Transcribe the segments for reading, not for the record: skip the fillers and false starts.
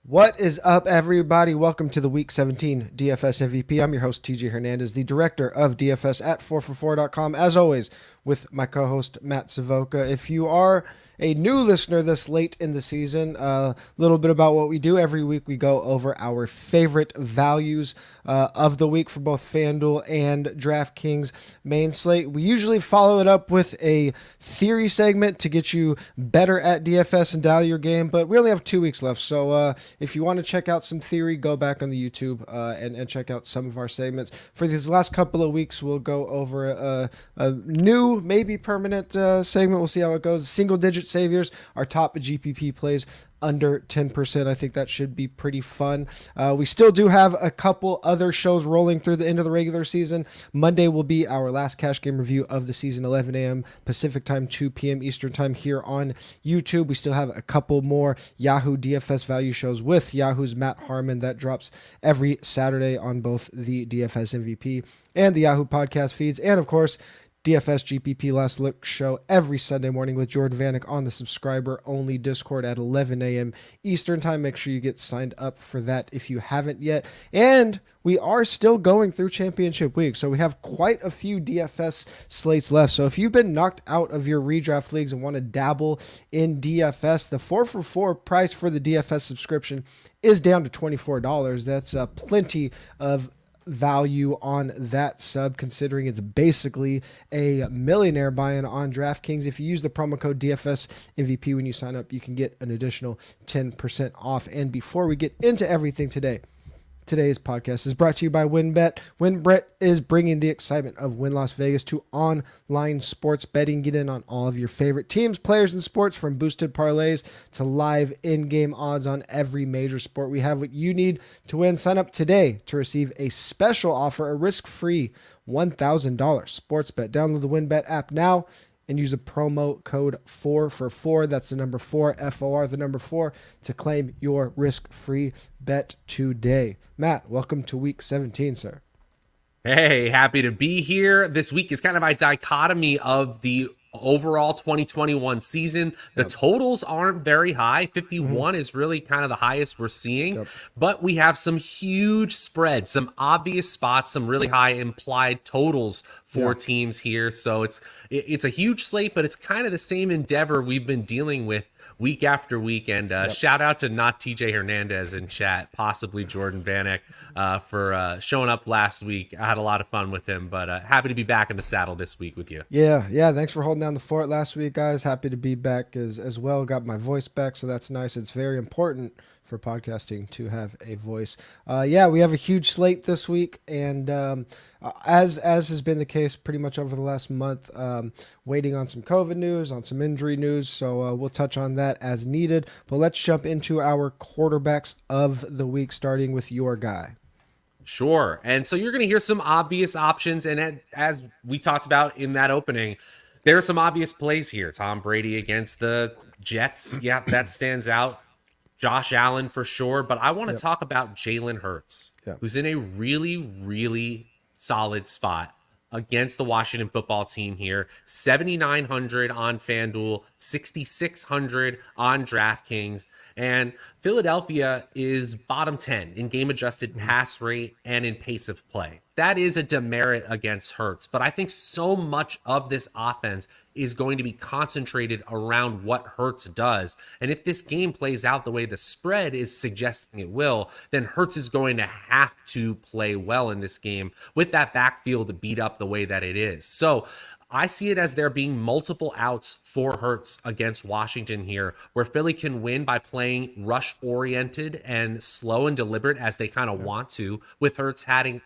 What is up, everybody? Welcome to the Week 17 DFS MVP. I'm your host, TJ Hernandez, the director of DFS at 4for4.com, as always, with my co-host, Matt Savoca. If you are a new listener this late in the season, a little bit about what we do. Every week we go over our favorite values of the week for both FanDuel and DraftKings main slate. We usually follow it up with a theory segment to get you better at DFS and dial your game, but we only have 2 weeks left. So if you want to check out some theory, go back on the YouTube and check out some of our segments. For these last couple of weeks, we'll go over a new, maybe permanent segment. We'll see how it goes. Single-digit saviors, our top GPP plays under 10%. I think that should be pretty fun. We still do have a couple other shows rolling through the end of the regular season. Monday will be our last cash game review of the season, 11 a.m. Pacific time, 2 p.m. Eastern time here on YouTube. We still have a couple more Yahoo DFS value shows with Yahoo's Matt Harmon that drops every Saturday on both the DFS MVP and the Yahoo podcast feeds. And of course, DFS GPP Last Look show every Sunday morning with Jordan Vanek on the subscriber-only Discord at 11 a.m. Eastern time. Make sure you get signed up for that if you haven't yet. And we are still going through championship week, so we have quite a few DFS slates left. So if you've been knocked out of your redraft leagues and want to dabble in DFS, the 4for4 price for the DFS subscription is down to $24. That's plenty of value on that sub, considering it's basically a millionaire buy-in on DraftKings. If you use the promo code DFS MVP when you sign up, you can get an additional 10% off. And before we get into everything today, today's podcast is brought to you by WynnBet. WynnBet is bringing the excitement of Wynn Las Vegas to online sports betting. Get in on all of your favorite teams, players, and sports, from boosted parlays to live in-game odds on every major sport. We have what you need to win. Sign up today to receive a special offer, a risk-free $1,000 sports bet. Download the WynnBet app now and use a promo code 4for4. That's the number 4, F-O-R, the number 4, to claim your risk-free bet today. Matt, welcome to Week 17, sir. Hey, happy to be here. This week is kind of a dichotomy of the overall 2021 season. The totals aren't very high. 51 is really kind of the highest we're seeing, but we have some huge spreads, some obvious spots, some really high implied totals for teams here. So it's a huge slate, but it's kind of the same endeavor we've been dealing with week after week. And shout out to not TJ Hernandez in chat, possibly Jordan Vanek, for showing up last week. I had a lot of fun with him, but happy to be back in the saddle this week with you. Yeah. Thanks for holding down the fort last week, guys. Happy to be back as well. Got my voice back, so that's nice. It's very important for podcasting to have a voice. We have a huge slate this week, and as has been the case pretty much over the last month, waiting on some COVID news, on some injury news, so we'll touch on that as needed. But let's jump into our quarterbacks of the week, starting with your guy. Sure. And so you're going to hear some obvious options, and as we talked about in that opening, there are some obvious plays here. Tom Brady against the Jets. Yeah, that stands out. Josh Allen for sure, but I want to talk about Jalen Hurts, who's in a really, really solid spot against the Washington football team here. 7,900 on FanDuel, 6,600 on DraftKings, and Philadelphia is bottom 10 in game-adjusted pass rate and in pace of play. That is a demerit against Hurts, but I think so much of this offense is going to be concentrated around what Hurts does. And if this game plays out the way the spread is suggesting it will, then Hurts is going to have to play well in this game with that backfield beat up the way that it is. So I see it as there being multiple outs for Hurts against Washington here, where Philly can win by playing rush-oriented and slow and deliberate as they kind of want to, with Hurts adding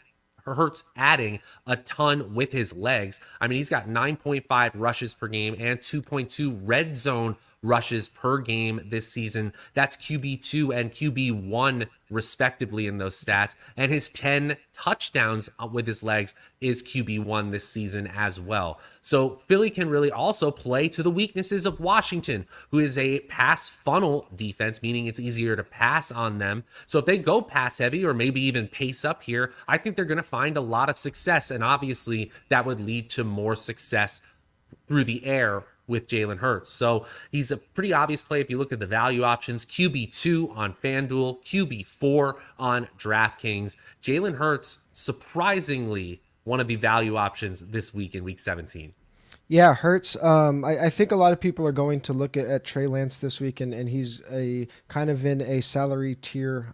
a ton with his legs. I mean, he's got 9.5 rushes per game and 2.2 red zone rushes per game this season. That's QB2 and QB1 respectively in those stats. And his 10 touchdowns with his legs is QB1 this season as well. So Philly can really also play to the weaknesses of Washington, who is a pass funnel defense, meaning it's easier to pass on them. So if they go pass heavy or maybe even pace up here, I think they're going to find a lot of success. And obviously that would lead to more success through the air with Jalen Hurts. So he's a pretty obvious play if you look at the value options. QB2 on FanDuel, QB4 on DraftKings. Jalen Hurts, surprisingly, one of the value options this week in Week 17. Yeah, Hurts. I think a lot of people are going to look at Trey Lance this week, and he's a kind of in a salary tier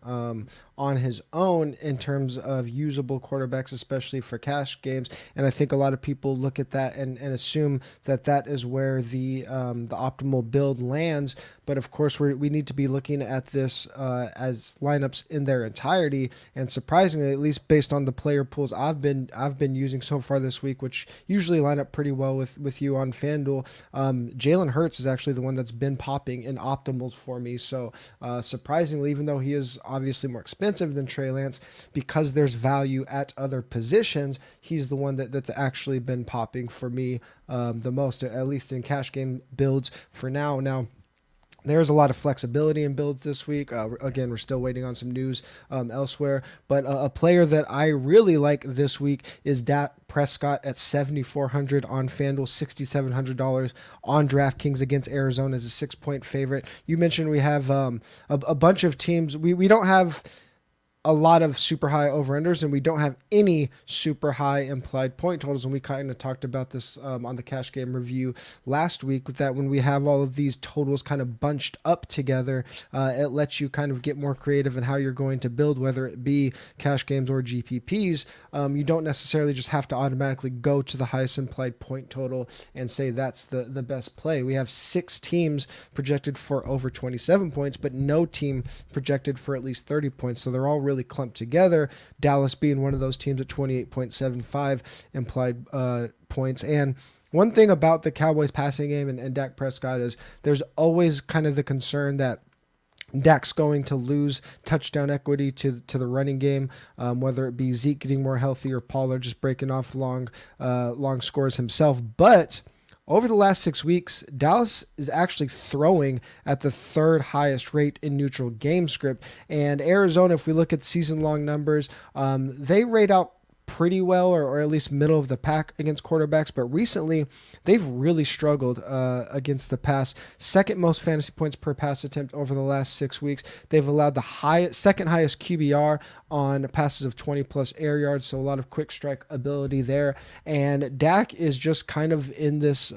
on his own in terms of usable quarterbacks, especially for cash games. And I think a lot of people look at that and assume that that is where the optimal build lands. But of course, we need to be looking at this as lineups in their entirety. And surprisingly, at least based on the player pools I've been using so far this week, which usually line up pretty well with you on FanDuel, Jalen Hurts is actually the one that's been popping in optimals for me. So surprisingly, even though he is obviously more expensive than Trey Lance, because there's value at other positions, he's the one that's actually been popping for me the most, at least in cash game builds for now. Now, there's a lot of flexibility in builds this week. Again, we're still waiting on some news elsewhere. But a player that I really like this week is Dak Prescott at 7,400 on FanDuel, $6,700 on DraftKings against Arizona as a 6-point favorite. You mentioned we have a bunch of teams. We don't have a lot of super high over-unders, and we don't have any super high implied point totals. And we kind of talked about this on the cash game review last week, with that when we have all of these totals kind of bunched up together, it lets you kind of get more creative in how you're going to build, whether it be cash games or GPPs. You don't necessarily just have to automatically go to the highest implied point total and say that's the best play. We have 6 teams projected for over 27 points, but no team projected for at least 30 points. So they're all really clumped together, Dallas being one of those teams at 28.75 implied points. And one thing about the Cowboys passing game and Dak Prescott is there's always kind of the concern that Dak's going to lose touchdown equity to the running game, whether it be Zeke getting more healthy or Pollard just breaking off long scores himself. But over the last 6 weeks, Dallas is actually throwing at the 3rd highest rate in neutral game script. And Arizona, if we look at season-long numbers, they rate out pretty well, or at least middle of the pack against quarterbacks. But recently, they've really struggled against the pass. 2nd most fantasy points per pass attempt over the last 6 weeks. They've allowed the second highest QBR on passes of 20-plus air yards, so a lot of quick strike ability there. And Dak is just kind of in this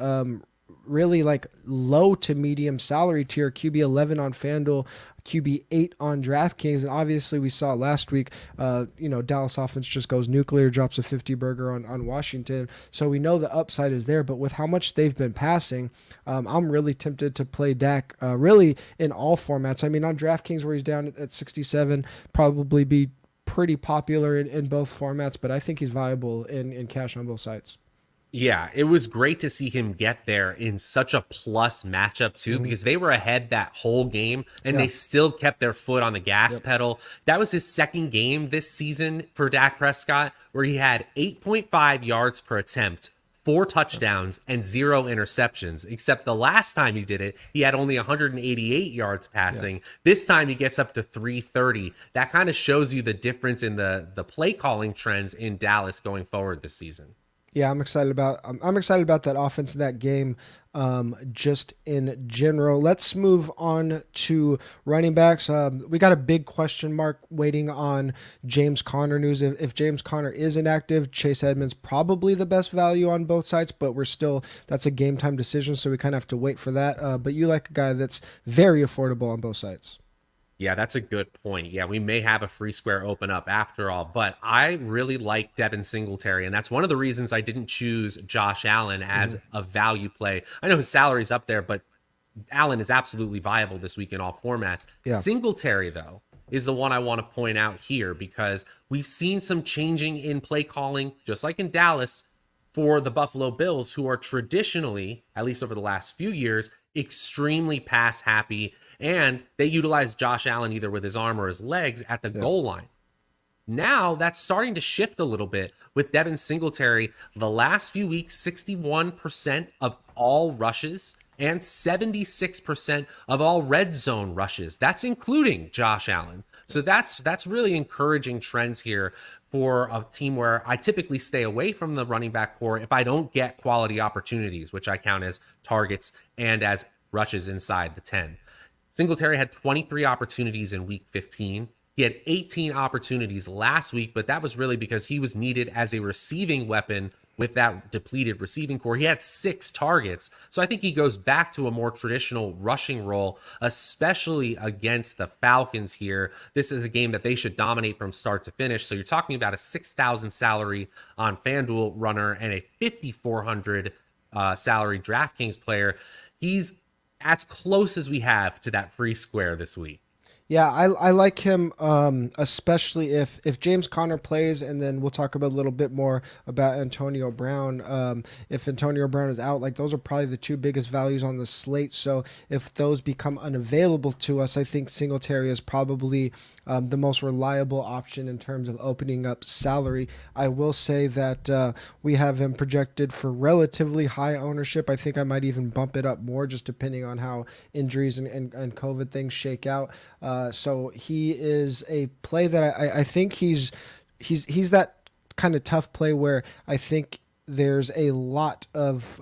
really like low to medium salary tier, QB 11 on FanDuel, QB 8 on DraftKings. And obviously we saw last week, Dallas offense just goes nuclear, drops a 50 burger on Washington. So we know the upside is there, but with how much they've been passing, I'm really tempted to play Dak really in all formats. I mean, on DraftKings where he's down at 67, probably be pretty popular in both formats, but I think he's viable in cash on both sides. Yeah, it was great to see him get there in such a plus matchup too, because they were ahead that whole game and they still kept their foot on the gas pedal. That was his 2nd game this season for Dak Prescott, where he had 8.5 yards per attempt, 4 touchdowns, and 0 interceptions. Except the last time he did it, he had only 188 yards passing. This time he gets up to 330. That kind of shows you the difference in the play calling trends in Dallas going forward this season. Yeah, I'm excited about that offense in that game just in general. Let's move on to running backs. We got a big question mark waiting on James Conner news. If James Conner is inactive, Chase Edmonds probably the best value on both sides, but that's a game time decision, so we kind of have to wait for that. But you like a guy that's very affordable on both sides. Yeah, that's a good point. Yeah, we may have a free square open up after all, but I really like Devin Singletary, and that's one of the reasons I didn't choose Josh Allen as a value play. I know his salary's up there, but Allen is absolutely viable this week in all formats. Yeah. Singletary, though, is the one I want to point out here because we've seen some changing in play calling, just like in Dallas, for the Buffalo Bills, who are traditionally, at least over the last few years, extremely pass happy, and they utilize Josh Allen either with his arm or his legs at the goal line. Now that's starting to shift a little bit with Devin Singletary. The last few weeks, 61% of all rushes and 76% of all red zone rushes. That's including Josh Allen. So that's really encouraging trends here for a team where I typically stay away from the running back core if I don't get quality opportunities, which I count as targets and as rushes inside the 10. Singletary had 23 opportunities in week 15. He had 18 opportunities last week, but that was really because he was needed as a receiving weapon with that depleted receiving core. He had 6 targets. So I think he goes back to a more traditional rushing role, especially against the Falcons here. This is a game that they should dominate from start to finish. So you're talking about a 6,000 salary on FanDuel runner and a 5,400 salary DraftKings player. He's as close as we have to that free square this week. Yeah, I like him, especially if James Conner plays, and then we'll talk about a little bit more about Antonio Brown. If Antonio Brown is out, like those are probably the 2 biggest values on the slate. So if those become unavailable to us, I think Singletary is probably the most reliable option in terms of opening up salary. I will say that we have him projected for relatively high ownership. I think I might even bump it up more just depending on how injuries and COVID things shake out. So he is a play that I think he's that kind of tough play where I think there's a lot of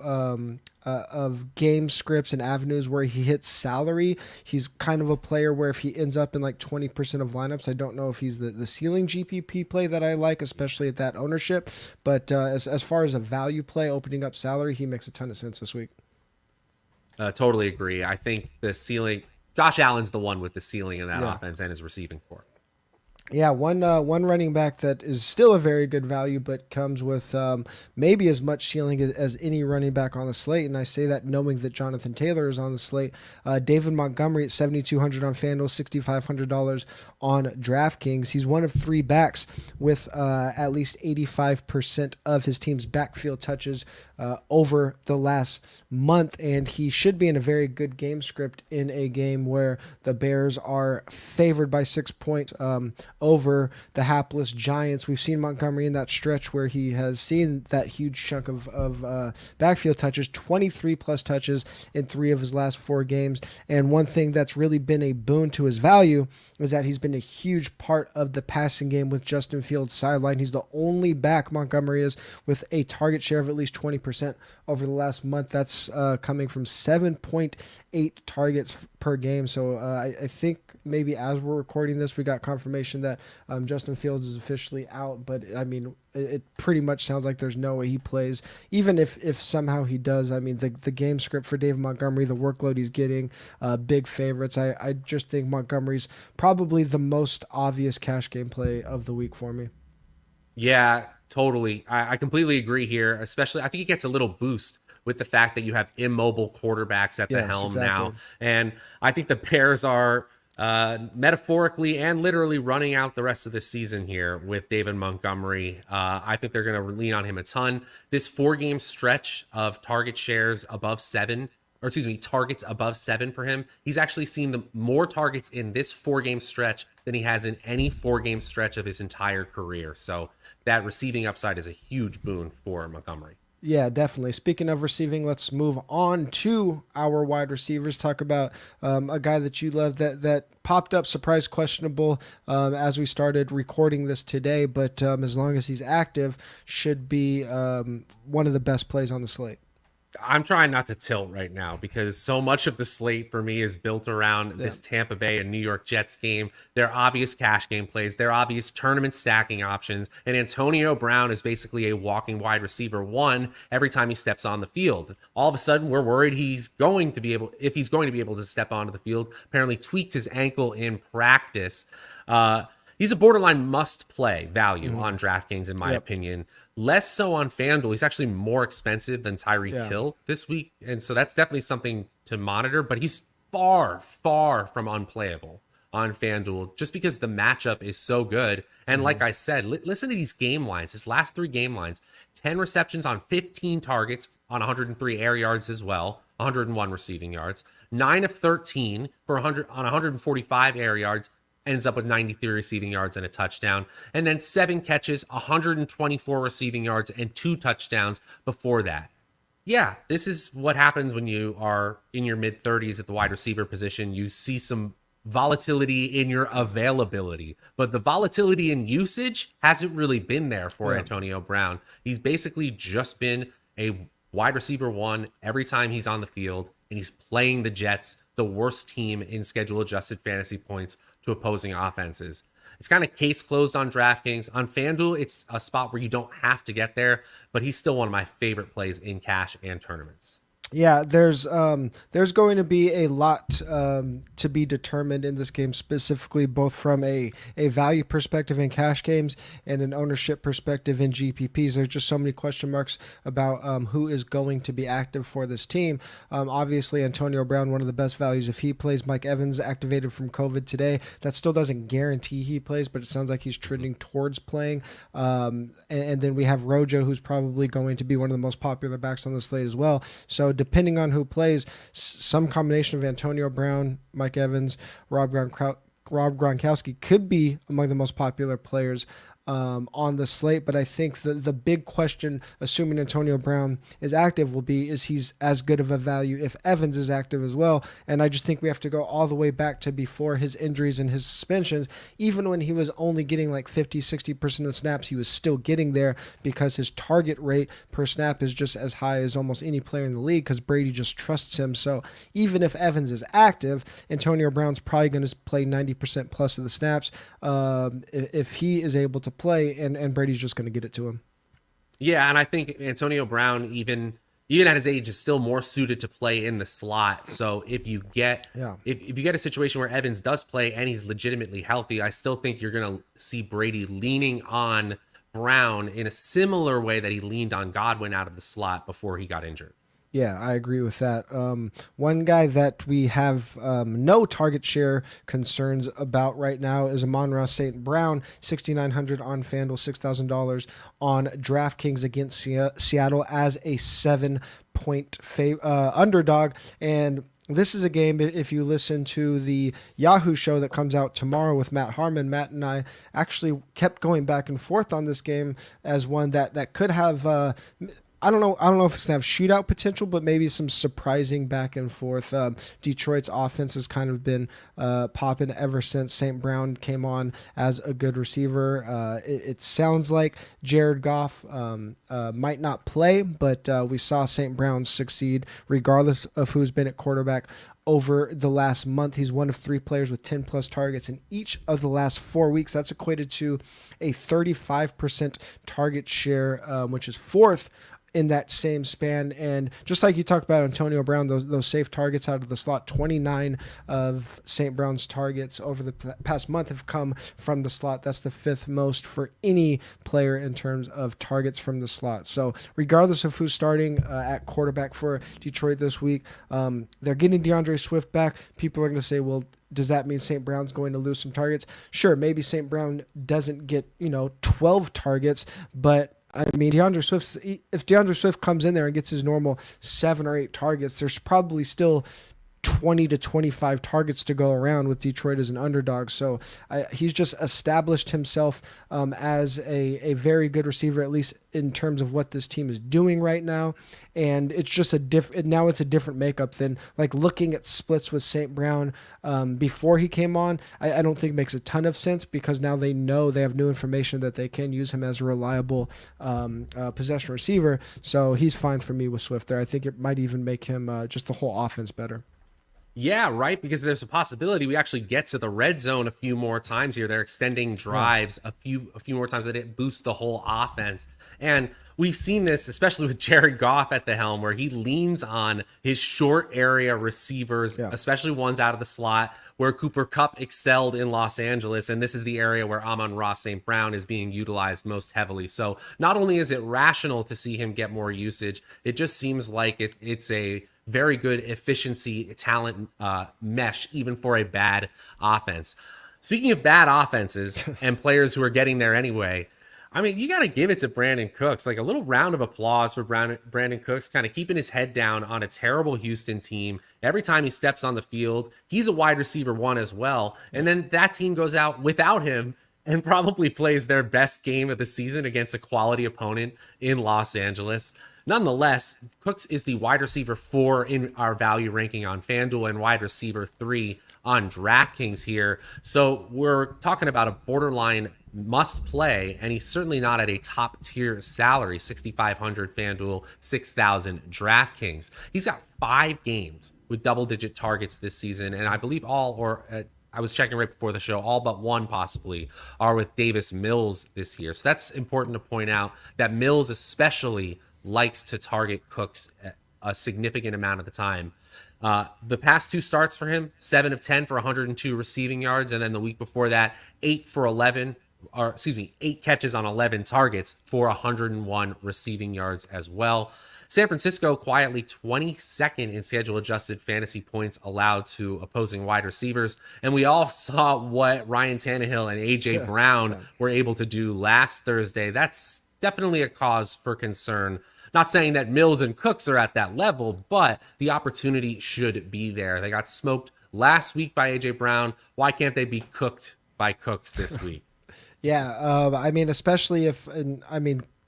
game scripts and avenues where he hits salary. He's kind of a player where if he ends up in like 20% of lineups, I don't know if he's the ceiling GPP play that I like, especially at that ownership. But as far as a value play, opening up salary, he makes a ton of sense this week. Totally agree. I think the ceiling, Josh Allen's the one with the ceiling in that offense and his receiving core. Yeah, one running back that is still a very good value, but comes with maybe as much ceiling as any running back on the slate. And I say that knowing that Jonathan Taylor is on the slate. David Montgomery at $7,200 on FanDuel, $6,500 on DraftKings. He's one of 3 backs with at least 85% of his team's backfield touches over the last month, and he should be in a very good game script in a game where the Bears are favored by 6 points over the hapless Giants. We've seen Montgomery in that stretch where he has seen that huge chunk of backfield touches, 23 plus touches in 3 of his last 4 games. And one thing that's really been a boon to his value is that he's been a huge part of the passing game with Justin Fields sideline. He's the only back, Montgomery is, with a target share of at least 20% over the last month. That's coming from 7.8 targets per game. So I think maybe as we're recording this, we got confirmation that Justin Fields is officially out. But I mean, it pretty much sounds like there's no way he plays. Even if somehow he does, I mean, the game script for David Montgomery, the workload he's getting, big favorites. I just think Montgomery's probably the most obvious cash game play of the week for me. Yeah, totally. I completely agree here. Especially, I think he gets a little boost with the fact that you have immobile quarterbacks at the helm now. And I think the Bears are metaphorically and literally running out the rest of the season here with David Montgomery. I think they're going to lean on him a ton. This 4-game stretch of targets above 7 for him. He's actually seen the more targets in this 4-game stretch than he has in any 4-game stretch of his entire career. So that receiving upside is a huge boon for Montgomery. Yeah, definitely. Speaking of receiving, let's move on to our wide receivers. Talk about a guy that you love that popped up surprise questionable as we started recording this today, but as long as he's active, should be one of the best plays on the slate. I'm trying not to tilt right now because so much of the slate for me is built around this Tampa Bay and New York Jets game. Their obvious cash game plays, their obvious tournament stacking options, and Antonio Brown is basically a walking wide receiver 1 every time he steps on the field. All of a sudden, we're worried if he's going to be able to step onto the field. Apparently tweaked his ankle in practice. He's a borderline must-play value on DraftKings, in my opinion. Less so on FanDuel. He's actually more expensive than Tyreek Hill this week, and so that's definitely something to monitor. But he's far, far from unplayable on FanDuel just because the matchup is so good. And like I said, listen to these game lines. His last 3 game lines: 10 receptions on 15 targets on 103 air yards as well, 101 receiving yards. 9 of 13 for 100 on 145 air yards. Ends up with 93 receiving yards and a touchdown. And then 7 catches, 124 receiving yards, and 2 touchdowns before that. Yeah, this is what happens when you are in your mid-30s at the wide receiver position. You see some volatility in your availability, but the volatility in usage hasn't really been there for Antonio Brown. He's basically just been a wide receiver one every time he's on the field, and he's playing the Jets, the worst team in schedule adjusted fantasy points to opposing offenses. It's kind of case closed on DraftKings. On FanDuel, it's a spot where you don't have to get there, but he's still one of my favorite plays in cash and tournaments. Yeah, there's going to be a lot to be determined in this game, specifically both from a value perspective in cash games and an ownership perspective in GPPs. There's just so many question marks about who is going to be active for this team. Obviously, Antonio Brown, one of the best values if he plays. Mike Evans activated from COVID today. That still doesn't guarantee he plays, but it sounds like he's trending towards playing. And then we have Rojo, who's probably going to be one of the most popular backs on the slate as well. So depending on who plays, some combination of Antonio Brown, Mike Evans, Rob Gronkowski could be among the most popular players on the slate. But I think the big question, assuming Antonio Brown is active, will be, is he's as good of a value if Evans is active as well? And I just think we have to go all the way back to before his injuries and his suspensions. Even when he was only getting like 50-60% of the snaps, he was still getting there because his target rate per snap is just as high as almost any player in the league because Brady just trusts him. So even if Evans is active, Antonio Brown's probably going to play 90% plus of the snaps if he is able to play, and Brady's just going to get it to him. Yeah, and I think Antonio Brown, even at his age, is still more suited to play in the slot. So if you get if you get a situation where Evans does play and he's legitimately healthy, I still think you're going to see Brady leaning on Brown in a similar way that he leaned on Godwin out of the slot before he got injured. Yeah, I agree with that. One guy that we have no target share concerns about right now is Amon-Ra St. Brown, $6,900 on FanDuel, $6,000 on DraftKings against Seattle as a 7-point underdog. And this is a game, if you listen to the Yahoo show that comes out tomorrow with Matt Harmon, Matt and I actually kept going back and forth on this game as one that could have... I don't know if it's going to have shootout potential, but maybe some surprising back and forth. Detroit's offense has kind of been popping ever since St. Brown came on as a good receiver. It sounds like Jared Goff might not play, but we saw St. Brown succeed regardless of who's been at quarterback over the last month. He's one of 3 players with 10 plus targets in each of the last 4 weeks. That's equated to a 35% target share, which is 4th in that same span. And just like you talked about Antonio Brown, those safe targets out of the slot, 29 of St. Brown's targets over the past month have come from the slot. That's the 5th most for any player in terms of targets from the slot. So regardless of who's starting at quarterback for Detroit this week, they're getting DeAndre Swift back. People are going to say, well, does that mean St. Brown's going to lose some targets? Sure, maybe St. Brown doesn't get 12 targets, but I mean, if DeAndre Swift comes in there and gets his normal 7 or 8 targets, there's probably still 20 to 25 targets to go around with Detroit as an underdog. So he's just established himself as a very good receiver, at least in terms of what this team is doing right now. And it's just now it's a different makeup than like looking at splits with St. Brown before he came on. I don't think makes a ton of sense because now they have new information that they can use him as a reliable possession receiver. So he's fine for me with Swift there. I think it might even make him just the whole offense better. Yeah, right, because there's a possibility we actually get to the red zone a few more times here. They're extending drives a few more times that it boosts the whole offense. And we've seen this, especially with Jared Goff at the helm, where he leans on his short area receivers, especially ones out of the slot, where Cooper Kupp excelled in Los Angeles. And this is the area where Amon-Ra St. Brown is being utilized most heavily. So not only is it rational to see him get more usage, it just seems like it's a very good efficiency talent mesh, even for a bad offense. Speaking of bad offenses and players who are getting there anyway, I mean, you got to give it to Brandon Cooks. Like a little round of applause for Brandon Cooks, kind of keeping his head down on a terrible Houston team. Every time he steps on the field, he's a wide receiver 1 as well. And then that team goes out without him and probably plays their best game of the season against a quality opponent in Los Angeles. Nonetheless, Cooks is the wide receiver 4 in our value ranking on FanDuel and wide receiver 3 on DraftKings here. So we're talking about a borderline must play, and he's certainly not at a top tier salary. 6,500 FanDuel, 6,000 DraftKings. He's got 5 games with double-digit targets this season, and I believe I was checking right before the show, all but one possibly are with Davis Mills this year. So that's important to point out, that Mills especially likes to target Cooks a significant amount of the time. The past 2 starts for him, 7 of 10 for 102 receiving yards, and then the week before that, 8 catches on 11 targets for 101 receiving yards as well. San Francisco quietly 22nd in schedule-adjusted fantasy points allowed to opposing wide receivers. And we all saw what Ryan Tannehill and A.J. Brown were able to do last Thursday. That's definitely a cause for concern. Not saying that Mills and Cooks are at that level, but the opportunity should be there. They got smoked last week by A.J. Brown. Why can't they be cooked by Cooks this week? Yeah, I mean, especially if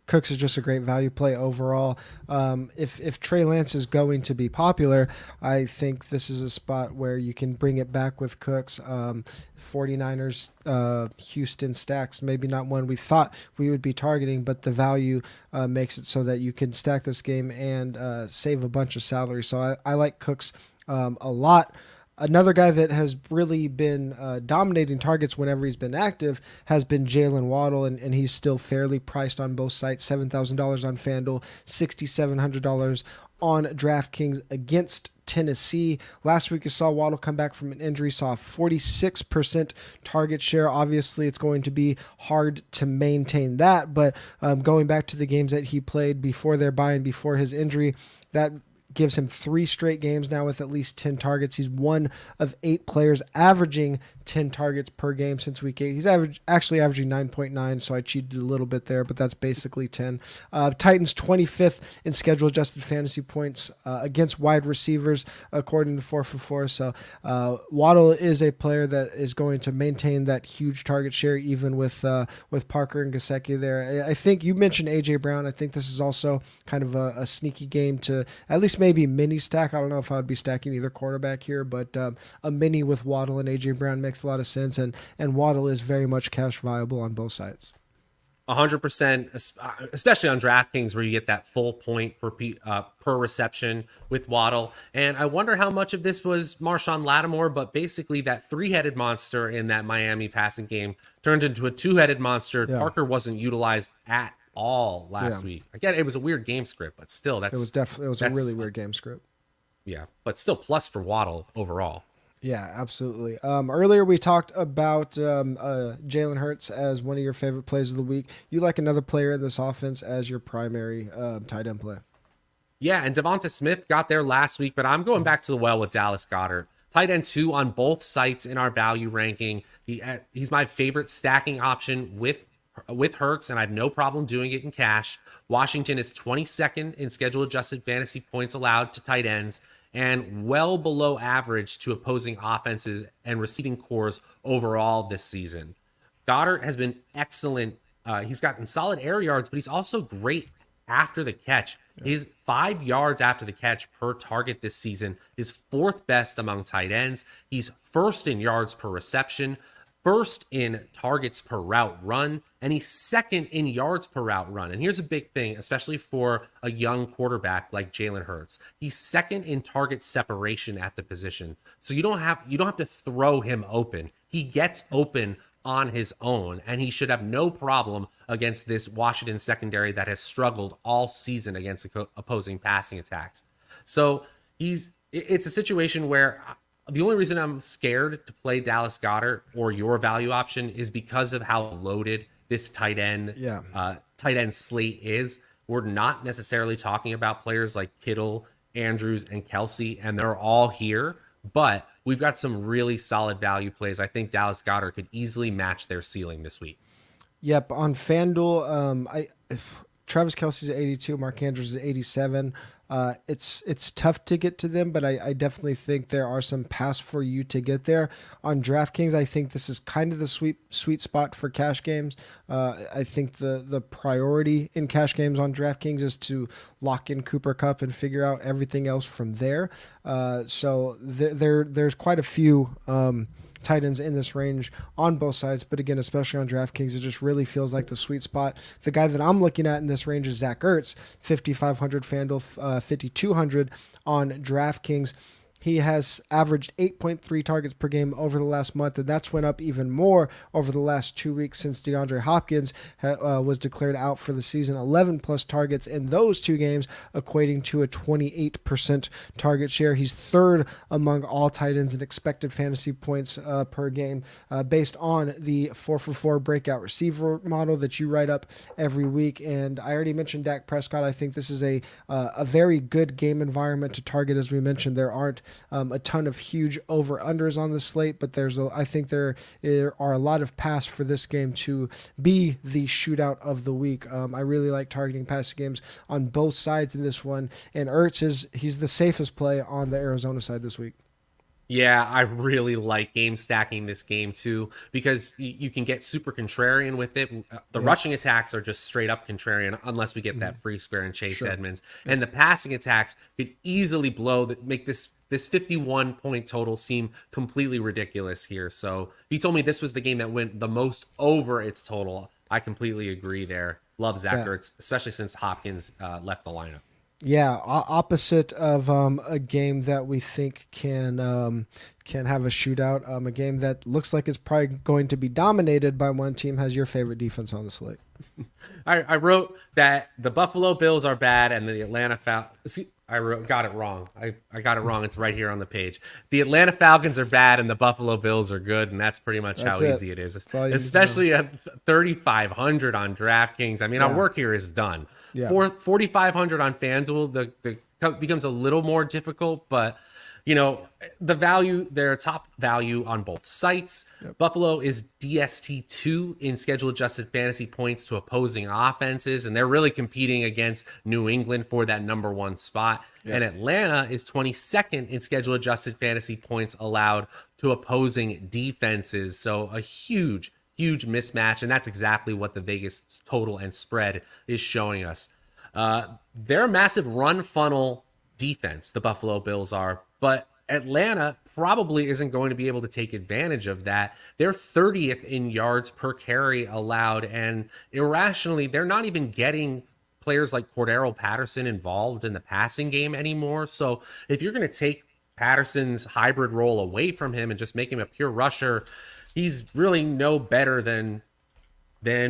Cooks is just a great value play overall. If Trey Lance is going to be popular, I think this is a spot where you can bring it back with Cooks. 49ers, Houston stacks, maybe not one we thought we would be targeting, but the value makes it so that you can stack this game and save a bunch of salary. So I like Cooks a lot. Another guy that has really been dominating targets whenever he's been active has been Jalen Waddle, and he's still fairly priced on both sites, $7,000 on FanDuel, $6,700 on DraftKings against Tennessee. Last week, you saw Waddle come back from an injury, saw a 46% target share. Obviously, it's going to be hard to maintain that, but going back to the games that he played before their bye and before his injury, that gives him 3 straight games now with at least 10 targets. He's one of 8 players averaging 10 targets per game since week 8. He's actually averaging 9.9, so I cheated a little bit there, but that's basically 10. Titans 25th in schedule-adjusted fantasy points against wide receivers, according to 4for4. So Waddle is a player that is going to maintain that huge target share, even with Parker and Gesicki there. I think you mentioned A.J. Brown. I think this is also kind of a sneaky game to at least maybe mini stack. I don't know if I would be stacking either quarterback here, but a mini with Waddle and A.J. Brown makes a lot of sense, and Waddle is very much cash viable on both sides. 100%, especially on DraftKings where you get that full point per reception with Waddle. And I wonder how much of this was Marshawn Lattimore, but basically that 3-headed monster in that Miami passing game turned into a 2-headed monster. Yeah. Parker wasn't utilized at all last week. Again, it was a weird game script, but still, it was a really weird game script. Yeah, but still plus for Waddle overall. Yeah, absolutely. Earlier we talked about Jalen Hurts as one of your favorite plays of the week. You like another player in this offense as your primary tight end play. Yeah, and Devonta Smith got there last week, but I'm going back to the well with Dallas Goedert. Tight end 2 on both sites in our value ranking. He's my favorite stacking option with Hurts, and I have no problem doing it in cash. Washington is 22nd in schedule-adjusted fantasy points allowed to tight ends, and well below average to opposing offenses and receiving cores overall this season. Goddard has been excellent. He's gotten solid air yards, but he's also great after the catch. His 5 yards after the catch per target this season is 4th best among tight ends. He's 1st in yards per reception, 1st in targets per route run, and he's 2nd in yards per route run. And here's a big thing, especially for a young quarterback like Jalen Hurts. He's 2nd in target separation at the position. So you don't have to throw him open. He gets open on his own, and he should have no problem against this Washington secondary that has struggled all season against opposing passing attacks. So it's a situation where the only reason I'm scared to play Dallas Goedert or your value option is because of how loaded this tight end slate is. We're not necessarily talking about players like Kittle, Andrews, and Kelsey, and they're all here, but we've got some really solid value plays. I think Dallas Goedert could easily match their ceiling this week. Yep, on FanDuel, Travis Kelsey's at 82, Mark Andrews is 87. It's tough to get to them, but I definitely think there are some paths for you to get there. On DraftKings, I think this is kind of the sweet spot for cash games. I think the priority in cash games on DraftKings is to lock in Cooper Kupp and figure out everything else from there. So there's quite a few tight ends in this range on both sides, but again, especially on DraftKings, it just really feels like the sweet spot. The guy that I'm looking at in this range is Zach Ertz, 5,500 FanDuel, 5,200 on DraftKings. He has averaged 8.3 targets per game over the last month, and that's went up even more over the last 2 weeks since DeAndre Hopkins was declared out for the season. 11 plus targets in those 2 games, equating to a 28% target share. He's third among all tight ends in expected fantasy points per game, based on the 4-for-4 breakout receiver model that you write up every week. And I already mentioned Dak Prescott. I think this is a very good game environment to target. As we mentioned, there aren't a ton of huge over-unders on the slate, but I think there are a lot of paths for this game to be the shootout of the week. I really like targeting passing games on both sides in this one, and Ertz he's the safest play on the Arizona side this week. Yeah, I really like game stacking this game too, because you can get super contrarian with it. The rushing attacks are just straight up contrarian unless we get that free square and Chase Edmonds. And the passing attacks could easily make this 51 point total seem completely ridiculous here. So if you told me this was the game that went the most over its total, I completely agree there. Love Zach Ertz, especially since Hopkins left the lineup. Yeah, opposite of a game that we think can have a shootout, a game that looks like it's probably going to be dominated by one team. Has your favorite defense on the slate? I wrote that the Buffalo Bills are bad and the Atlanta Falcons. Got it wrong. I got it wrong. It's right here on the page. The Atlanta Falcons are bad and the Buffalo Bills are good, and that's pretty much how easy it is. Especially at 3,500 on DraftKings. I mean, our work here is done. Yeah. 4,500 on FanDuel, the becomes a little more difficult, but their top value on both sites. Yep. Buffalo is DST2 in schedule adjusted fantasy points to opposing offenses, and they're really competing against New England for that number 1 spot. Yep. And Atlanta is 22nd in schedule adjusted fantasy points allowed to opposing defenses. So a huge mismatch, and that's exactly what the Vegas total and spread is showing us. They're a massive run funnel defense, the Buffalo Bills are, but Atlanta probably isn't going to be able to take advantage of that. They're 30th in yards per carry allowed, and irrationally, they're not even getting players like Cordero Patterson involved in the passing game anymore. So if you're going to take Patterson's hybrid role away from him and just make him a pure rusher, he's really no better than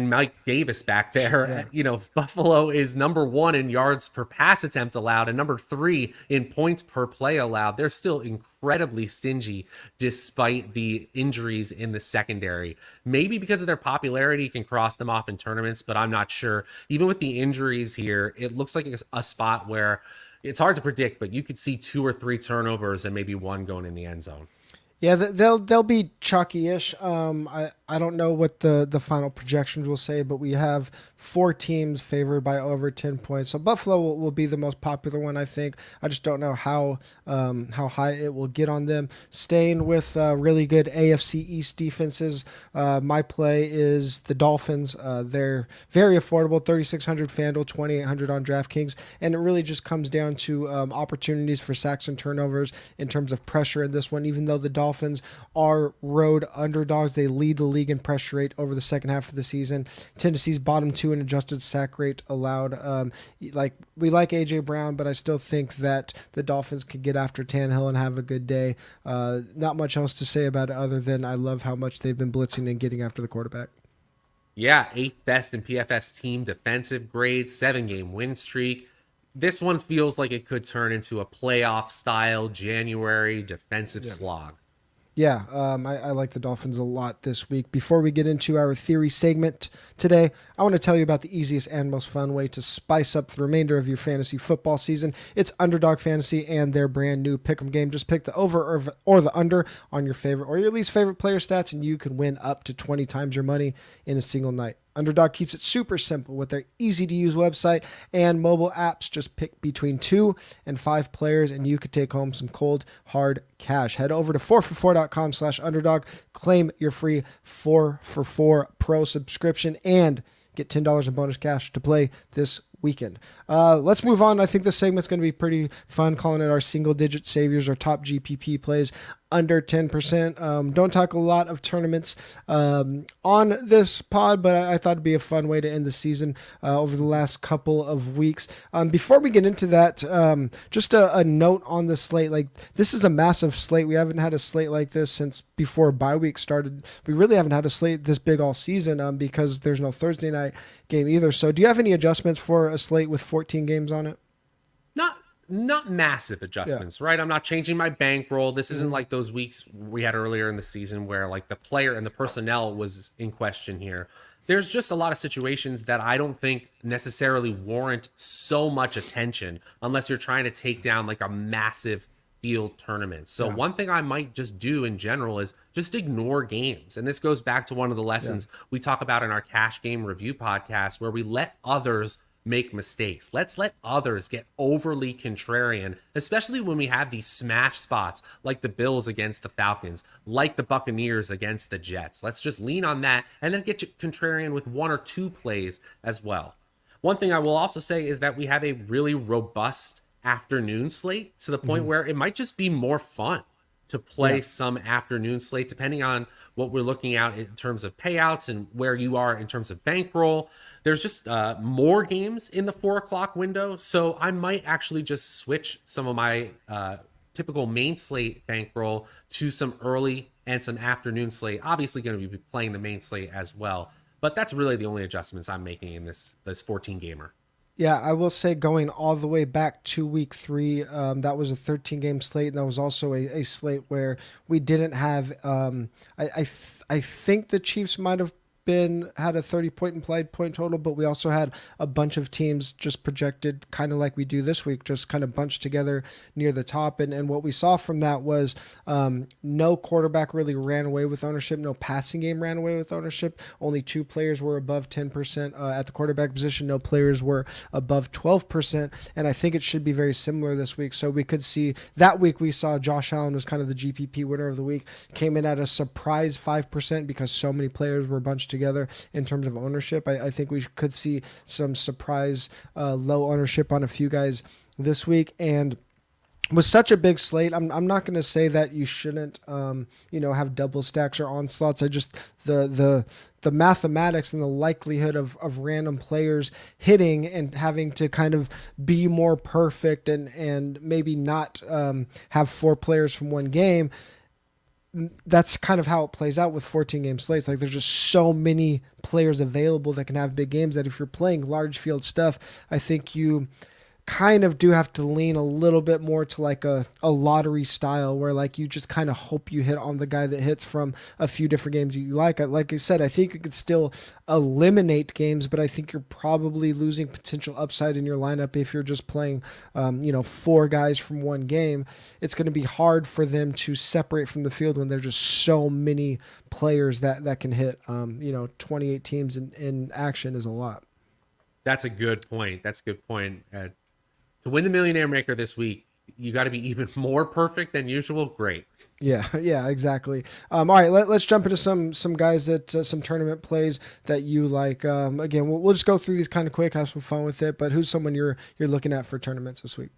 Mike Davis back there. Yeah. Buffalo is number 1 in yards per pass attempt allowed and number 3 in points per play allowed. They're still incredibly stingy despite the injuries in the secondary. Maybe because of their popularity can cross them off in tournaments, but I'm not sure. Even with the injuries here, it looks like a spot where it's hard to predict, but you could see 2 or 3 turnovers and maybe 1 going in the end zone. Yeah, they'll be chalky-ish. I don't know what the final projections will say, but we have 4 teams favored by over 10 points. So Buffalo will be the most popular one, I think. I just don't know how high it will get on them. Staying with really good AFC East defenses, my play is the Dolphins. They're very affordable, 3,600 FanDuel, 2,800 on DraftKings, and it really just comes down to opportunities for sacks and turnovers in terms of pressure in this one. Even though the Dolphins are road underdogs, they lead the league in pressure rate over the second half of the season. Tennessee's bottom 2 in adjusted sack rate allowed. We like AJ Brown, but I still think that the Dolphins could get after Tannehill and have a good day. Not much else to say about it other than I love how much they've been blitzing and getting after the quarterback. Yeah, 8th best in PFF's team defensive grade, 7-game win streak. This one feels like it could turn into a playoff style January defensive slog. Yeah, I like the Dolphins a lot this week. Before we get into our theory segment today, I want to tell you about the easiest and most fun way to spice up the remainder of your fantasy football season. It's Underdog Fantasy and their brand new pick'em game. Just pick the over or the under on your favorite or your least favorite player stats, and you can win up to 20 times your money in a single night. Underdog keeps it super simple with their easy-to-use website and mobile apps. Just pick between 2 and 5 players, and you could take home some cold, hard cash. Head over to 4for4.com/underdog. Claim your free 4for4 Pro subscription and get $10 in bonus cash to play this weekend. Let's move on. I think this segment's going to be pretty fun, calling it our single-digit saviors, our top GPP plays under 10%. Don't talk a lot of tournaments on this pod, but I thought it'd be a fun way to end the season over the last couple of weeks. Before we get into that, just a note on the slate. Like, this is a massive slate. We haven't had a slate like this since before bye week started. We really haven't had a slate this big all season because there's no Thursday night game either. So do you have any adjustments for a slate with 14 games on it? Not massive adjustments, right? I'm not changing my bankroll. This isn't like those weeks we had earlier in the season where like the player and the personnel was in question here. There's just a lot of situations that I don't think necessarily warrant so much attention unless you're trying to take down like a massive field tournament. So one thing I might just do in general is just ignore games. And this goes back to one of the lessons we talk about in our cash game review podcast, where we let others make mistakes. Let's let others get overly contrarian, especially when we have these smash spots like the Bills against the Falcons, like the Buccaneers against the Jets. Let's just lean on that and then get contrarian with 1 or 2 plays as well. One thing I will also say is that we have a really robust afternoon slate to the point where it might just be more fun to play some afternoon slate, depending on what we're looking at in terms of payouts and where you are in terms of bankroll. There's just more games in the 4 o'clock window. So I might actually just switch some of my typical main slate bankroll to some early and some afternoon slate. Obviously going to be playing the main slate as well. But that's really the only adjustments I'm making in this 14 gamer. Yeah, I will say going all the way back to week 3, that was a 13-game slate, and that was also a slate where we didn't have. I think the Chiefs might have had a 30-point implied point total, but we also had a bunch of teams just projected kind of like we do this week, just kind of bunched together near the top. And what we saw from that was no quarterback really ran away with ownership. No passing game ran away with ownership. Only 2 players were above 10% at the quarterback position. No players were above 12%. And I think it should be very similar this week. So we could see that week we saw Josh Allen was kind of the GPP winner of the week, came in at a surprise 5% because so many players were bunched together in terms of ownership. I think we could see some surprise low ownership on a few guys this week. And with such a big slate, I'm not going to say that you shouldn't have double stacks or onslaughts. I just the mathematics and the likelihood of random players hitting and having to kind of be more perfect and maybe not have 4 players from one game. That's kind of how it plays out with 14-game slates. Like, there's just so many players available that can have big games that if you're playing large field stuff, I think you kind of do have to lean a little bit more to like a lottery style where like you just kind of hope you hit on the guy that hits from a few different games you like. Like I said, I think you could still eliminate games, but I think you're probably losing potential upside in your lineup if you're just playing 4 guys from one game. It's going to be hard for them to separate from the field when there's just so many players that can hit. 28 teams in action is a lot. That's a good point. To win the Millionaire Maker this week, you got to be even more perfect than usual. Great. Yeah, exactly. All right, let's jump into some guys that some tournament plays that you like. Again, we'll just go through these kind of quick, have some fun with it. But who's someone you're looking at for tournaments this week?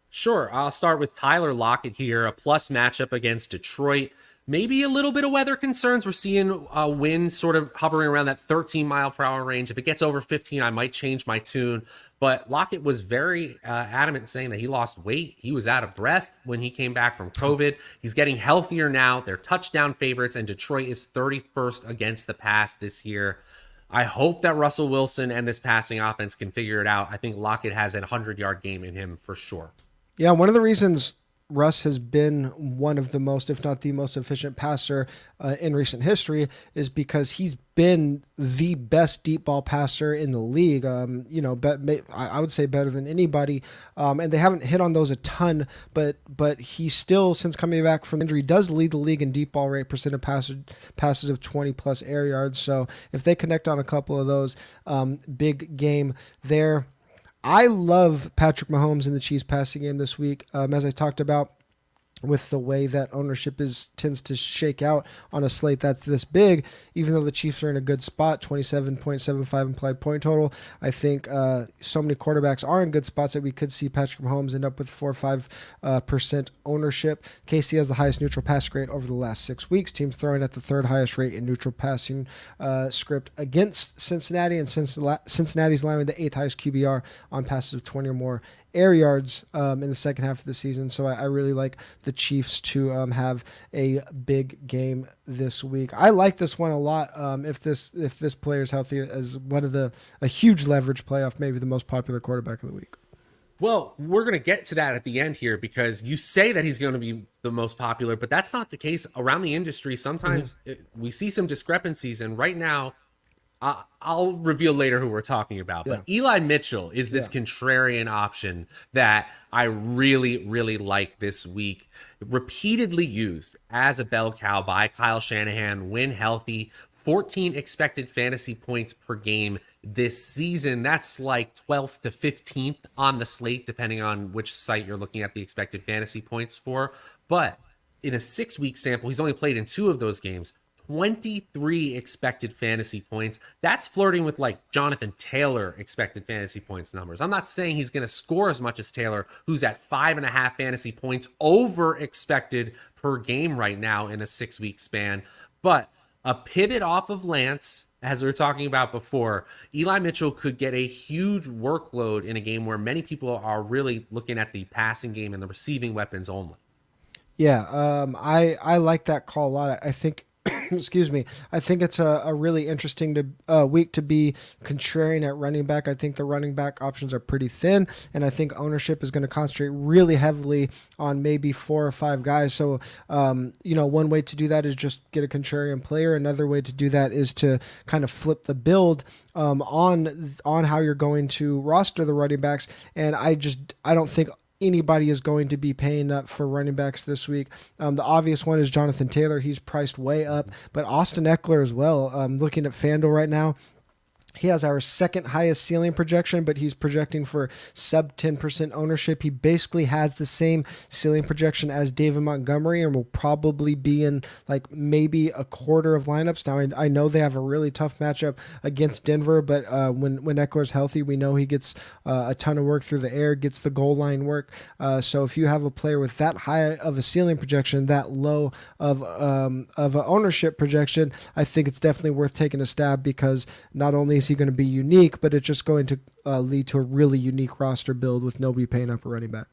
Sure. I'll start with Tyler Lockett here, a plus matchup against Detroit. Maybe a little bit of weather concerns. We're seeing wind sort of hovering around that 13 mile per hour range. If it gets over 15, I might change my tune. But Lockett was very adamant saying that he lost weight. He was out of breath when he came back from COVID. He's getting healthier now. They're touchdown favorites, and Detroit is 31st against the pass this year. I hope that Russell Wilson and this passing offense can figure it out. I think Lockett has a 100-yard game in him for sure. Yeah, one of the reasons Russ has been one of the most, if not the most efficient passer in recent history, is because he's been the best deep ball passer in the league. I would say better than anybody. And they haven't hit on those a ton, but he still, since coming back from injury, does lead the league in deep ball rate, percent of passes of 20 plus air yards. So if they connect on a couple of those, big game there. I love Patrick Mahomes in the Chiefs passing game this week. As I talked about, with the way that ownership tends to shake out on a slate that's this big, even though the Chiefs are in a good spot, 27.75 implied point total. I think so many quarterbacks are in good spots that we could see Patrick Mahomes end up with 4 or 5% ownership. KC has the highest neutral pass rate over the last 6 weeks. Teams throwing at the third highest rate in neutral passing script against Cincinnati, and Cincinnati's allowing the 8th highest QBR on passes of 20 or more air yards in the second half of the season. So I really like the Chiefs to have a big game this week. I like this one a lot. If this player is healthy, as a huge leverage playoff, maybe the most popular quarterback of the week. Well, we're going to get to that at the end here, because you say that he's going to be the most popular, but that's not the case around the industry. Sometimes we see some discrepancies, and right now, I'll reveal later who we're talking about, but Eli Mitchell is this contrarian option that I really, really like this week. Repeatedly used as a bell cow by Kyle Shanahan when healthy. 14 expected fantasy points per game this season. That's like 12th to 15th on the slate, depending on which site you're looking at the expected fantasy points for. But in a 6-week sample, he's only played in 2 of those games. 23 expected fantasy points. That's flirting with like Jonathan Taylor expected fantasy points numbers. I'm not saying he's going to score as much as Taylor, who's at 5.5 fantasy points over expected per game right now in a 6-week span. But a pivot off of Lance, as we were talking about before, Eli Mitchell could get a huge workload in a game where many people are really looking at the passing game and the receiving weapons only. Yeah, I like that call a lot. I think excuse me. I think it's a really interesting week to be contrarian at running back. I think the running back options are pretty thin, and I think ownership is going to concentrate really heavily on maybe 4 or 5 guys. So, one way to do that is just get a contrarian player. Another way to do that is to kind of flip the build on how you're going to roster the running backs. And I don't think anybody is going to be paying up for running backs this week. The obvious one is Jonathan Taylor. He's priced way up, but Austin Eckler as well. Looking at FanDuel right now, he has our second highest ceiling projection, but he's projecting for sub 10% ownership. He basically has the same ceiling projection as David Montgomery and will probably be in like maybe a quarter of lineups. Now, I know they have a really tough matchup against Denver, but when Eckler's healthy, we know he gets a ton of work through the air, gets the goal line work. So if you have a player with that high of a ceiling projection, that low of an ownership projection, I think it's definitely worth taking a stab, because not only is he going to be unique, but it's just going to lead to a really unique roster build with nobody paying up a running back.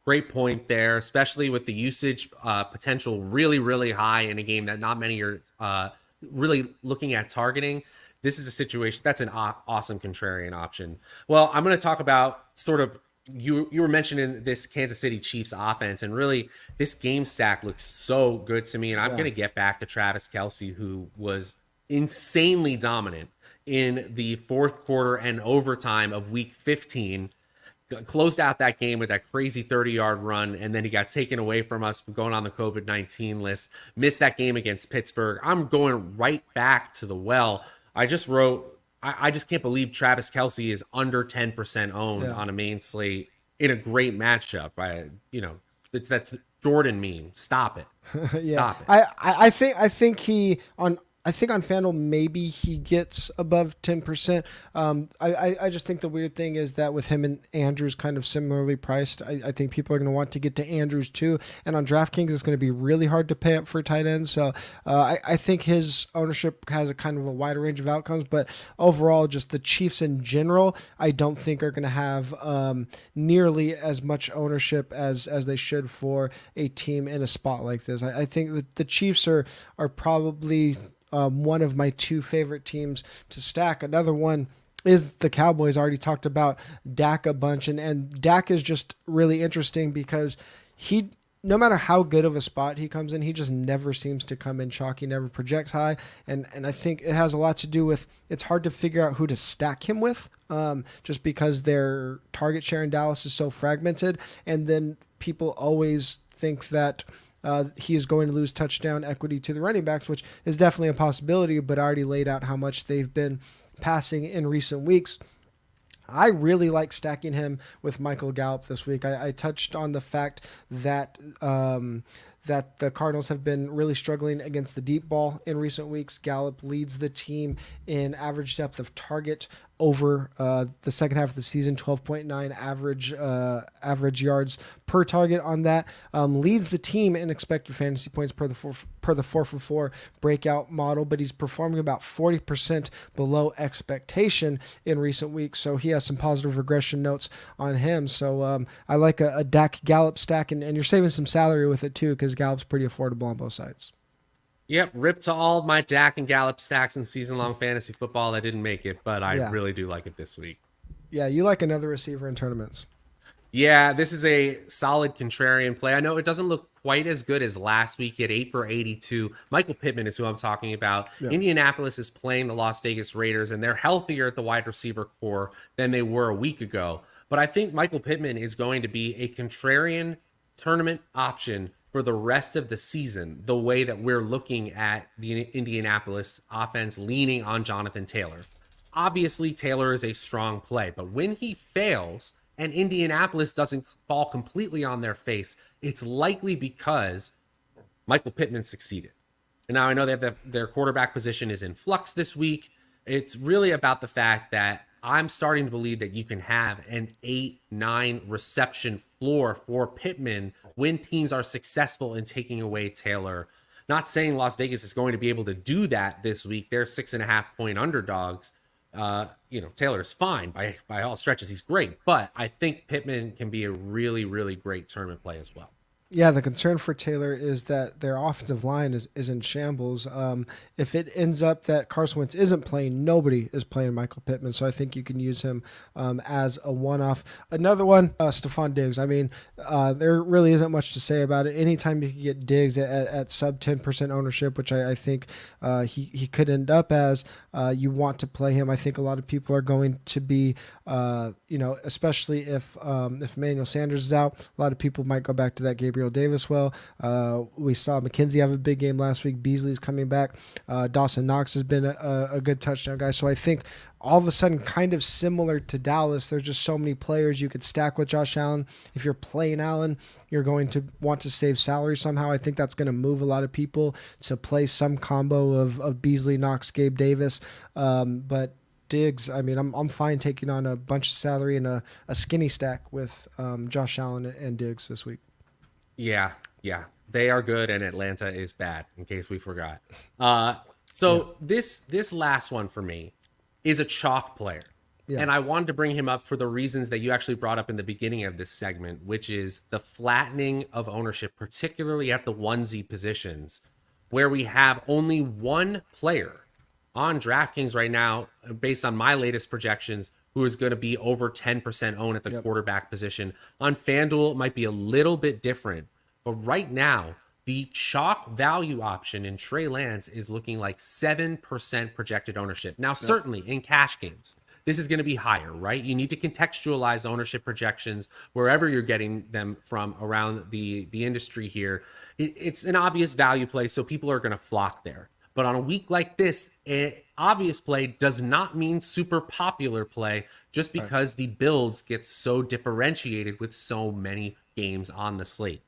Great point there, especially with the usage potential really, really high in a game that not many are really looking at targeting. This is a situation that's an awesome contrarian option. Well, I'm going to talk about sort of, you were mentioning this Kansas City Chiefs offense, and really this game stack looks so good to me. And I'm going to get back to Travis Kelce, who was insanely dominant in the fourth quarter and overtime of week 15, closed out that game with that crazy 30-yard run, and then he got taken away from us going on the COVID-19 list, missed that game against Pittsburgh. I'm going right back to the well. I just wrote, I just can't believe Travis Kelce is under 10% owned on a main slate in a great matchup. That's Jordan meme. Stop it. Stop it. I think on FanDuel, maybe he gets above 10%. I just think the weird thing is that with him and Andrews kind of similarly priced, I think people are going to want to get to Andrews too. And on DraftKings, it's going to be really hard to pay up for tight ends. So I think his ownership has a kind of a wider range of outcomes. But overall, just the Chiefs in general, I don't think are going to have nearly as much ownership as they should for a team in a spot like this. I think that the Chiefs are probably one of my 2 favorite teams to stack. Another one is the Cowboys. I already talked about Dak a bunch, and Dak is just really interesting because he no matter how good of a spot he comes in, he just never seems to come in chalky, never projects high. And I think it has a lot to do with it's hard to figure out who to stack him with, just because their target share in Dallas is so fragmented. And then people always think that he is going to lose touchdown equity to the running backs, which is definitely a possibility, but I already laid out how much they've been passing in recent weeks. I really like stacking him with Michael Gallup this week. I touched on the fact that that the Cardinals have been really struggling against the deep ball in recent weeks. Gallup leads the team in average depth of target over the second half of the season, 12.9 average yards per target on that. Leads the team in expected fantasy points per the 4for4 breakout model, but he's performing about 40% below expectation in recent weeks. So he has some positive regression notes on him. So I like a Dak Gallup stack, and you're saving some salary with it too, because Gallup's pretty affordable on both sides. Yep, rip to all my Dak and Gallup stacks in season-long fantasy football. I didn't make it, but I really do like it this week. Yeah, you like another receiver in tournaments. Yeah, this is a solid contrarian play. I know it doesn't look quite as good as last week. He had 8 for 82. Michael Pittman is who I'm talking about. Yeah. Indianapolis is playing the Las Vegas Raiders, and they're healthier at the wide receiver core than they were a week ago. But I think Michael Pittman is going to be a contrarian tournament option for the rest of the season, the way that we're looking at the Indianapolis offense leaning on Jonathan Taylor. Obviously, Taylor is a strong play, but when he fails and Indianapolis doesn't fall completely on their face, it's likely because Michael Pittman succeeded. And now I know that their quarterback position is in flux this week. It's really about the fact that I'm starting to believe that you can have an 8-9 reception floor for Pittman when teams are successful in taking away Taylor. Not saying Las Vegas is going to be able to do that this week. They're 6.5-point underdogs. Taylor's fine by all stretches. He's great, but I think Pittman can be a really, really great tournament play as well. Yeah, the concern for Taylor is that their offensive line is in shambles. If it ends up that Carson Wentz isn't playing, nobody is playing Michael Pittman. So I think you can use him as a one-off. Another one, Stephon Diggs. I mean, there really isn't much to say about it. Anytime you can get Diggs at sub 10% ownership, which I think he could end up as, you want to play him. I think a lot of people are going to be, especially if Emmanuel Sanders is out, a lot of people might go back to that Gabriel Davis. We saw McKenzie have a big game last week. Beasley's coming back. Dawson Knox has been a good touchdown guy. So I think all of a sudden, kind of similar to Dallas, there's just so many players you could stack with Josh Allen. If you're playing Allen, you're going to want to save salary somehow. I think that's going to move a lot of people to play some combo of Beasley, Knox, Gabe Davis. But Diggs, I mean, I'm fine taking on a bunch of salary and a skinny stack with Josh Allen and Diggs this week. Yeah. They are good, and Atlanta is bad, in case we forgot. This last one for me is a chalk player. Yeah. And I wanted to bring him up for the reasons that you actually brought up in the beginning of this segment, which is the flattening of ownership, particularly at the onesie positions, where we have only one player on DraftKings right now, based on my latest projections, who is going to be over 10% owned at the quarterback position. On FanDuel, it might be a little bit different. But right now, the chalk value option in Trey Lance is looking like 7% projected ownership. Now, certainly in cash games, this is going to be higher, right? You need to contextualize ownership projections wherever you're getting them from around the industry here. It's an obvious value play, so people are going to flock there. But on a week like this, obvious play does not mean super popular play just because the builds get so differentiated with so many games on the slate.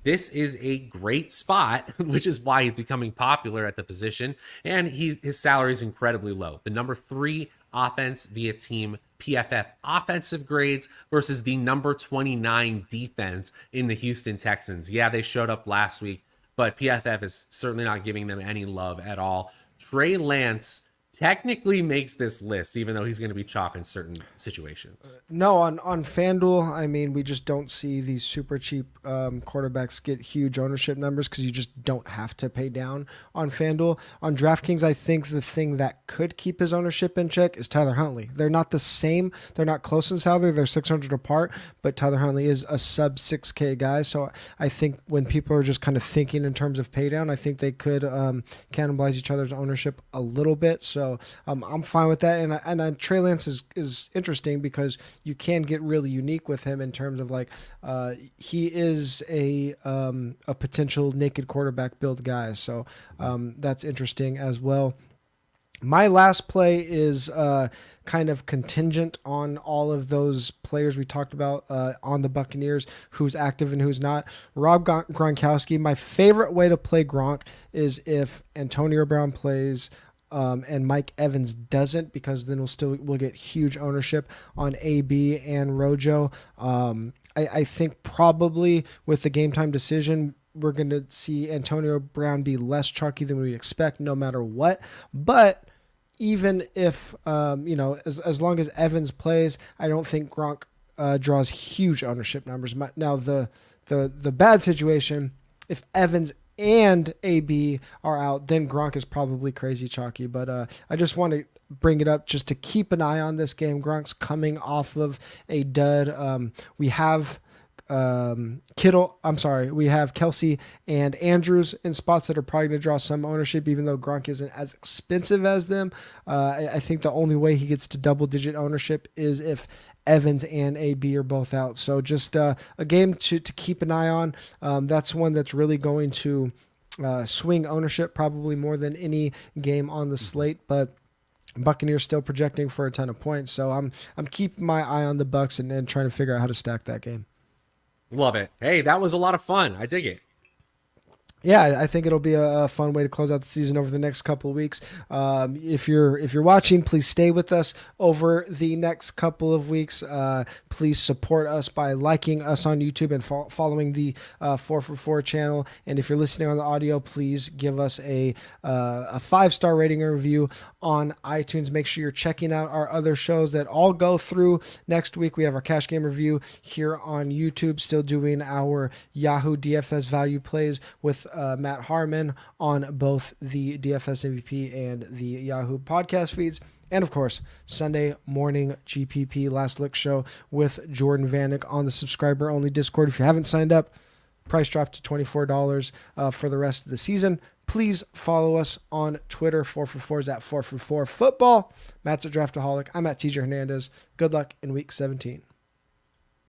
This is a great spot, which is why he's becoming popular at the position, and his salary is incredibly low. The number 3 offense via team PFF offensive grades versus the number 29 defense in the Houston Texans. Yeah, they showed up last week, but PFF is certainly not giving them any love at all. Trey Lance technically makes this list, even though he's going to be chalk in certain situations. No, on FanDuel, I mean, we just don't see these super cheap quarterbacks get huge ownership numbers because you just don't have to pay down on FanDuel. On DraftKings, I think the thing that could keep his ownership in check is Tyler Huntley. They're not the same. They're not close in salary. They're 600 apart, but Tyler Huntley is a sub 6K guy. So I think when people are just kind of thinking in terms of pay down, I think they could cannibalize each other's ownership a little bit. So I'm fine with that. And Trey Lance is interesting because you can get really unique with him in terms of like he is a potential naked quarterback build guy. So that's interesting as well. My last play is kind of contingent on all of those players we talked about on the Buccaneers, who's active and who's not. Rob Gronkowski, my favorite way to play Gronk is if Antonio Brown plays and Mike Evans doesn't, because then we'll get huge ownership on AB and Rojo. I think probably with the game time decision, we're going to see Antonio Brown be less chalky than we'd expect no matter what. But even if, as long as Evans plays, I don't think Gronk draws huge ownership numbers. Now, the bad situation, if Evans and AB are out, then Gronk is probably crazy chalky. But I just want to bring it up just to keep an eye on this game. Gronk's coming off of a dud. We have we have Kelsey and Andrews in spots that are probably going to draw some ownership, even though Gronk isn't as expensive as them. I think the only way he gets to double-digit ownership is if Evans and AB are both out. So just a game to keep an eye on. That's one that's really going to swing ownership probably more than any game on the slate, but Buccaneers still projecting for a ton of points. So I'm keeping my eye on the Bucs and trying to figure out how to stack that game. Love it. Hey, that was a lot of fun. I dig it. Yeah, I think it'll be a fun way to close out the season over the next couple of weeks. If you're watching, please stay with us over the next couple of weeks. Please support us by liking us on YouTube and following the 4for4 channel. And if you're listening on the audio, please give us a 5-star rating and review on iTunes. Make sure you're checking out our other shows that all go through next week. We have our cash game review here on YouTube, still doing our Yahoo DFS value plays with Matt Harmon on both the DFS MVP and the Yahoo podcast feeds. And of course, Sunday morning GPP Last Look show with Jordan Vanek on the subscriber only Discord. If you haven't signed up, price dropped to $24 for the rest of the season. Please follow us on Twitter. 4for4 is at 4for4 football. Matt's a Draftaholic. I'm at TJ Hernandez. Good luck in week 17.